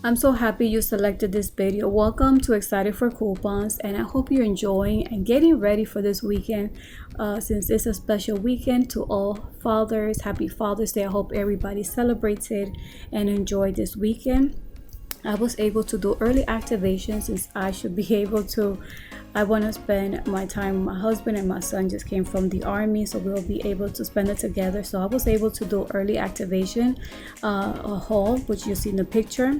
I'm so happy you selected this video. Welcome to Excited for Coupons, and I hope you're enjoying and getting ready for this weekend. Since it's a special weekend to all fathers, happy Father's Day. I hope everybody celebrates it and enjoyed this weekend. I was able to do early activation since I should be able to. I want to spend my time with my husband, and my son just came from the army, so we'll be able to spend it together. So I was able to do early activation, a haul, which you see in the picture.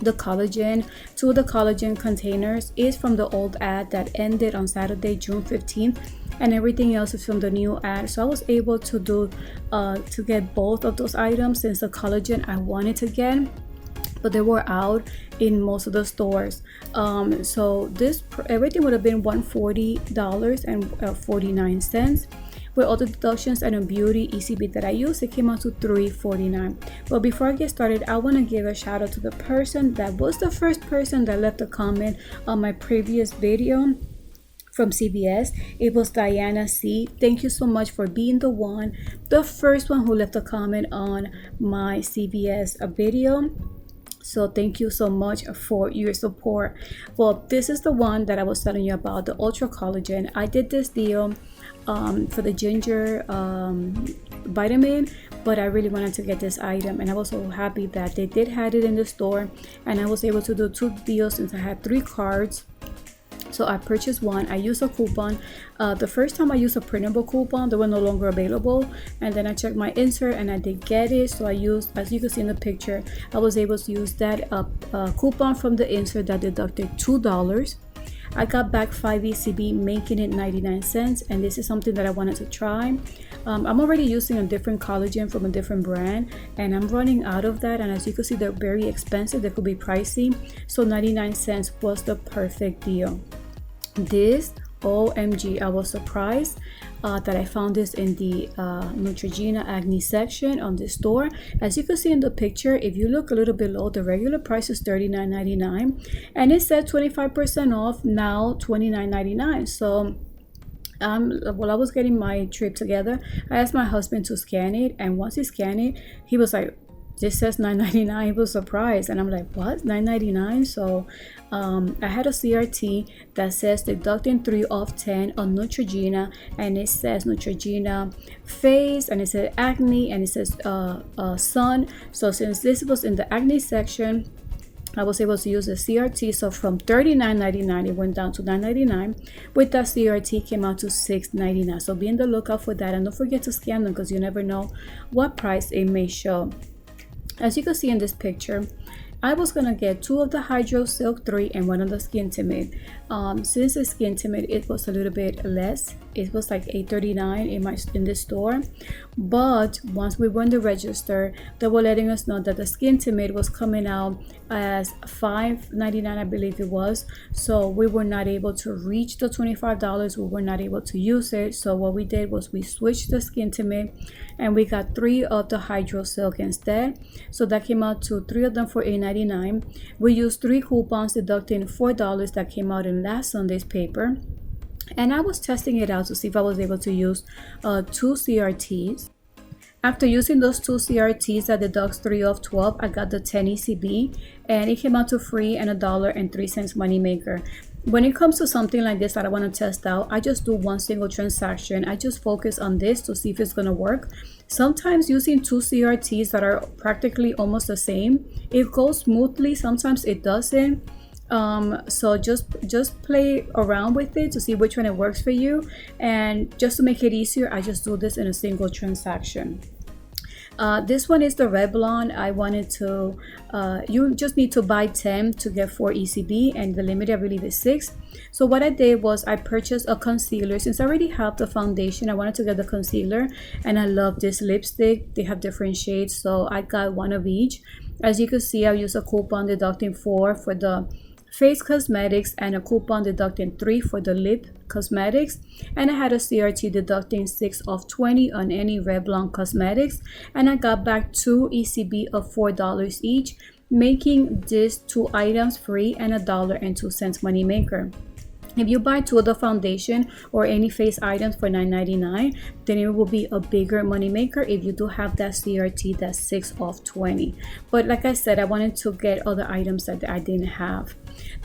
The collagen, two of the collagen containers is from the old ad that ended on Saturday, June 15th, and everything else is from the new ad. So I was able to do to get both of those items, since the collagen I wanted to get, but they were out in most of the stores. So this everything would have been $140.49. With all the deductions and a beauty ECB that I used, it came out to $349. But before I get started, I want to give a shout out to the person that was the first person that left a comment on my previous video from CVS. It was Diana C. Thank you so much for being the first one who left a comment on my CVS video. So thank you so much for your support. Well, this is the one that I was telling you about, the Ultra Collagen. I did this deal for the ginger vitamin, but I really wanted to get this item, and I was so happy that they did have it in the store, and I was able to do two deals since I had 3 cards. So I purchased one. I used a coupon. The first time I used a printable coupon, they were no longer available. And then I checked my insert and I did get it. So I used, as you can see in the picture, I was able to use that coupon from the insert that deducted $2. I got back 5 ECB, making it 99 cents. And this is something that I wanted to try. I'm already using a different collagen from a different brand, and I'm running out of that. And as you can see, they're very expensive. They could be pricey. So 99 cents was the perfect deal. This, OMG, I was surprised that I found this in the Neutrogena acne section on this store. As you can see in the picture, if you look a little below, the regular price is $39.99, and it said 25% off, now $29.99. So while I was getting my trip together, I asked my husband to scan it, and once he scanned it, he was like, this says $9.99. He was surprised, and I'm like, what, $9.99? So I had a CRT that says deducting 3 off 10 on Neutrogena, and it says Neutrogena face, and it said acne, and it says sun. So since this was in the acne section, I was able to use the CRT. So from $39.99 it went down to $9.99. With that CRT, came out to $6.99. So be on the lookout for that, and don't forget to scan them, because you never know what price it may show. As you can see in this picture, I was gonna get 2 of the Hydro Silk 3 and 1 of the Skin Timid. Since the Skin Timid, it was a little bit less. It was like $8.39 in the store. But once we went to register, they were letting us know that the Skin Timid was coming out as $5.99, I believe it was. So we were not able to reach the $25. We were not able to use it. So what we did was we switched the Skin Timid, and we got 3 of the Hydro Silk instead. So that came out to 3 of them for $8.99. We used 3 coupons, deducting $4 that came out in last Sunday's paper. And I was testing it out to see if I was able to use 2 CRTs. After using those 2 CRTs that deducts 3 off 12, I got the 10 ECB, and it came out to free and $1.03 moneymaker. When it comes to something like this that I want to test out, I just do one single transaction. I just focus on this to see if it's going to work. Sometimes using 2 CRTs that are practically almost the same, it goes smoothly. Sometimes it doesn't. So just play around with it to see which one it works for you. And just to make it easier, I just do this in a single transaction. This one is the Revlon. I wanted to, you just need to buy 10 to get 4 ECB, and the limit I believe is 6. So what I did was I purchased a concealer. Since I already have the foundation, I wanted to get the concealer, and I love this lipstick. They have different shades, so I got 1 of each. As you can see, I used a coupon deducting 4 for the face cosmetics and a coupon deducting 3 for the lip cosmetics, and I had a CRT deducting 6 off 20 on any Revlon cosmetics, and I got back 2 ECB of $4 each, making these 2 items free and $1.02 moneymaker. If you buy two of the foundation or any face items for $9.99, then it will be a bigger money maker if you do have that CRT that's 6 off 20. But like I said, I wanted to get other items that I didn't have.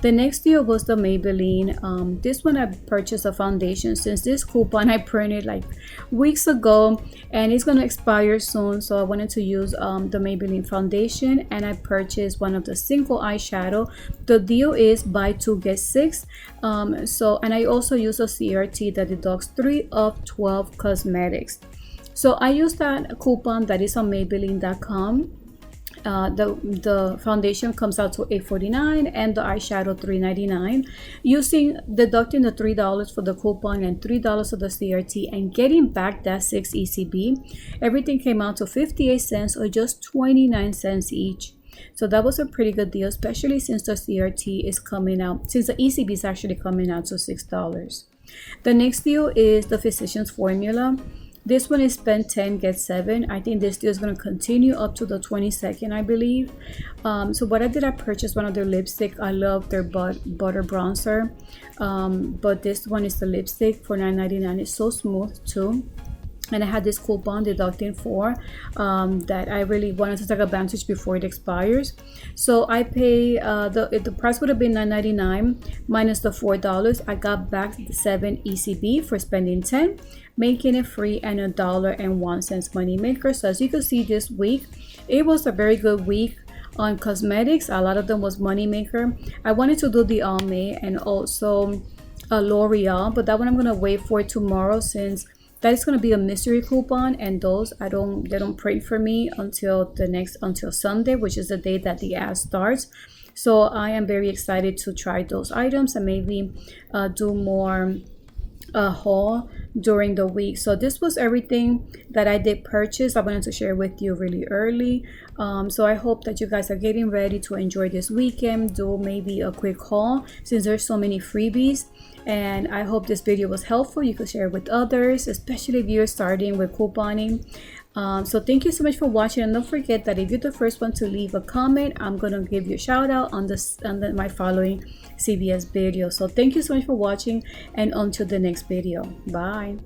The next deal was the Maybelline. This one I purchased a foundation since this coupon I printed like weeks ago and it's gonna expire soon, so I wanted to use the Maybelline foundation, and I purchased one of the single eyeshadow. The deal is buy 2 get 6. And I also use a CRT that deducts 3 of 12 cosmetics. So I use that coupon that is on Maybelline.com. The foundation comes out to $8.49 and the eyeshadow $3.99. Deducting the $3 for the coupon and $3 of the CRT and getting back that 6 ECB, everything came out to 58 cents or just 29 cents each. So that was a pretty good deal, especially since the CRT is coming out, since the ECB is actually coming out to $6. The next deal is the Physicians Formula. This one is spend 10 get 7. I think this deal is going to continue up to the 22nd, I believe. So what I did, I purchased one of their lipstick. I love their butter bronzer, but this one is the lipstick for $9.99. It's so smooth too. And I had this coupon deducting 4 that I really wanted to take advantage before it expires. So I pay the price would have been $9.99 minus the $4. I got back the 7 ECB for spending 10, making it free and $1.01 money maker. So as you can see, this week it was a very good week on cosmetics. A lot of them was money maker. I wanted to do the Almay and also L'Oreal, but that one I'm gonna wait for tomorrow since that is going to be a mystery coupon, and those they don't print for me until Sunday, which is the day that the ad starts. So I am very excited to try those items and maybe do more haul during the week. So this was everything that I did purchase. I wanted to share with you really early. So I hope that you guys are getting ready to enjoy this weekend, do maybe a quick haul since there's so many freebies. And I hope this video was helpful. You could share it with others, especially if you're starting with couponing. So thank you so much for watching, and don't forget that if you're the first one to leave a comment, I'm gonna give you a shout out on my following CVS video. So thank you so much for watching, and until the next video, bye.